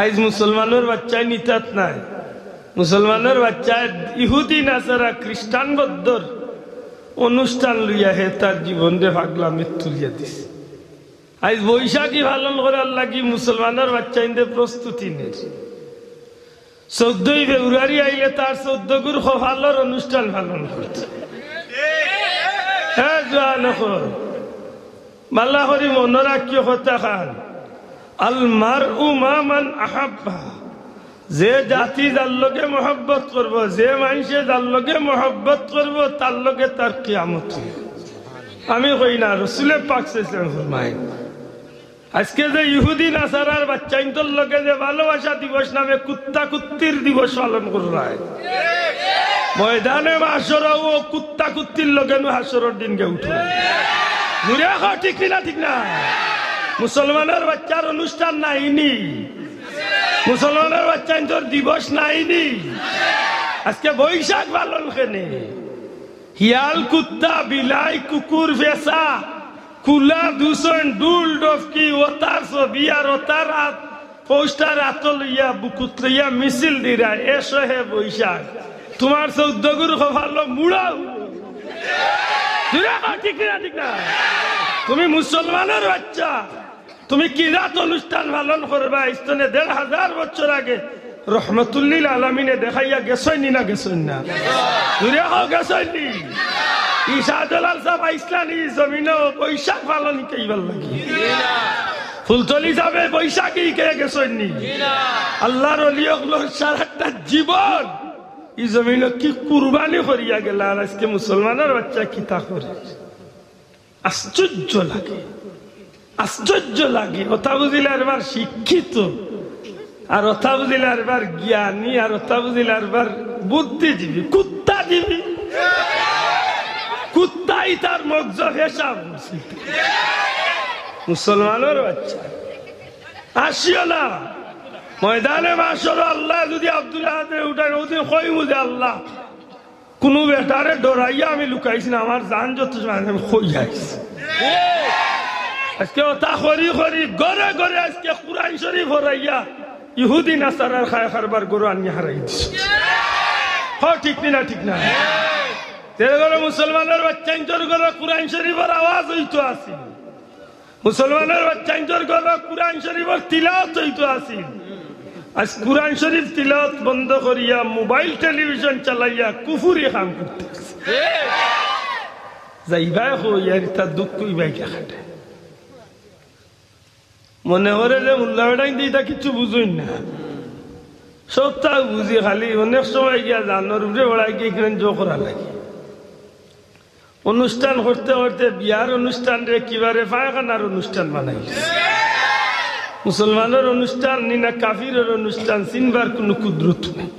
আজ মুসলমানের বাচ্চায় নিতাত নাই, মুসলমানের বাচ্চায় ইহুদি নাসারা খ্রিস্টান বৌদ্ধর অনুষ্ঠান লইয়া হে তার জীবন রে পাগলামে তুলিয়া দিছে। আজ বৈশাখী পালন করার লাগি মুসলমানের বাচ্চা ইন্দে প্রস্তুতি নেই। 14 ফেব্রুয়ারি আইলে তার 14 গুর খোফালোর অনুষ্ঠান পালন করছে। হ্যাঁ জোয়ান মাল্লা হরি মনে রাখিও কথা খান, আল মারউ মা মান আহাব্বা, যে জাতি যার লগে মহব্বত করব, যে মানুষে যার লগে মহব্বত করব তার লগে তার কিয়ামত। আমি কই না, রাসূল পাক সাল্লাল্লাহু আলাইহি ওয়াসাল্লাম ফরমায় আজকে যে ইহুদি নাসারার বাচ্চাইন্তর লগে যে ভালোবাসা দিবস নামে কুত্তা কুত্তির দিবস পালন করা হয়, ময়দানে মাশরাও কুত্তা কুত্তির লগে হাসরের দিন গে উঠে ঘুরে খাও। ঠিক না? ঠিক না? মুসলমানের বাচ্চার অনুষ্ঠান নাইনি, মুসলমানের বাচ্চাইন্তর দিবস নাইনি। আজকে বৈশাখ পালন কেনে হিয়াল কুত্তা বিলাই কুকুর ভেসা কুলা দূষণ ডুল ডফকি ওতার ছবি আর ওতার পোস্টার আতলিয়া বুকুত লইয়া মিছিল দিরা এসো হে বৈশাখ তোমার 14 গুর ভালো মুড়াও। ঠিক না? ঠিক না? তুমি মুসলমানের বাচ্চা, তুমি কিরাত অনুষ্ঠান পালন করবা। ইস্তনে 1500 বছর আগে রহমতুল্লিল আলামিনে দেখাইয়া গেছইনি না? গেছইন না? ঘুরে হোক গেছইনি? ইসাদুল্লাহ সাহেব ইসলামী জমিনে বৈশাখ পালন কেইবার লাগি ফুলতলি যাবে বৈশাখী কে গেছইনি? আল্লাহর ওলিয়গুলোর সারাটা জীবন এই জমিনে কি কুরবানি করিয়া গেল, আর আজকে মুসলমানের বাচ্চা কি তা করে? আশ্চর্য লাগে, আশ্চর্য লাগে। ওটা বুঝিলে এবার শিক্ষিত, আর ওটা বুঝিলে এবার জ্ঞানী, আর ওটা বুঝিলে এবার বুদ্ধিজীবী। কুত্তা জীবী, কুত্তাই তার মগজ হেসাব। মুসলমানের বাচ্চা আসিও না ময়দানে মাশর। আল্লাহ যদি আব্দুল্লাহ উঠায় ওদিন কই মুজে আল্লাহ কোন বেটারে ডরাইয়া আমি লুকাইছি না, আমার জান যত আমি কই যাইছি। আজকে ওটা করি করি গড়ে গড়ে আজকে কুরআন শরীফ হরাইয়া ইহুদি নাসারার খায় খারবার গরু আনিয়া হারাই দিছে। হ্যাঁ ঠিক না? ঠিক না? মুসলমানের বাচ্চাইন্তর ঘরে কুরআন শরীফের আওয়াজ হইতো আসি, মুসলমানের বাচ্চাইন্তর ঘরে কুরআন শরীফের তিলাওয়াত হইতো আসি। আজ কুরআন শরীফ তিলাওয়াত বন্ধ করিয়া মোবাইল টেলিভিশন চালাইয়া কুফুরি কাম করতেছে। যাইবাই হইয়ার তার দুঃখ কইবাই খাটে মনে করে যে মুল্লা বেটাই দিই কিছু বুঝুই না, সপ্তাহ বুঝি খালি অনেক সময় গিয়া জানোর উপরে ওড়াই গিয়ে এখানে জো করা লাগে। অনুষ্ঠান করতে করতে বিয়ার অনুষ্ঠান রে কিবারে পায়খানার অনুষ্ঠান বানাইছে। মুসলমানের অনুষ্ঠান নি না কাফিরের অনুষ্ঠান চিনবার কোনো কুদরত নেই।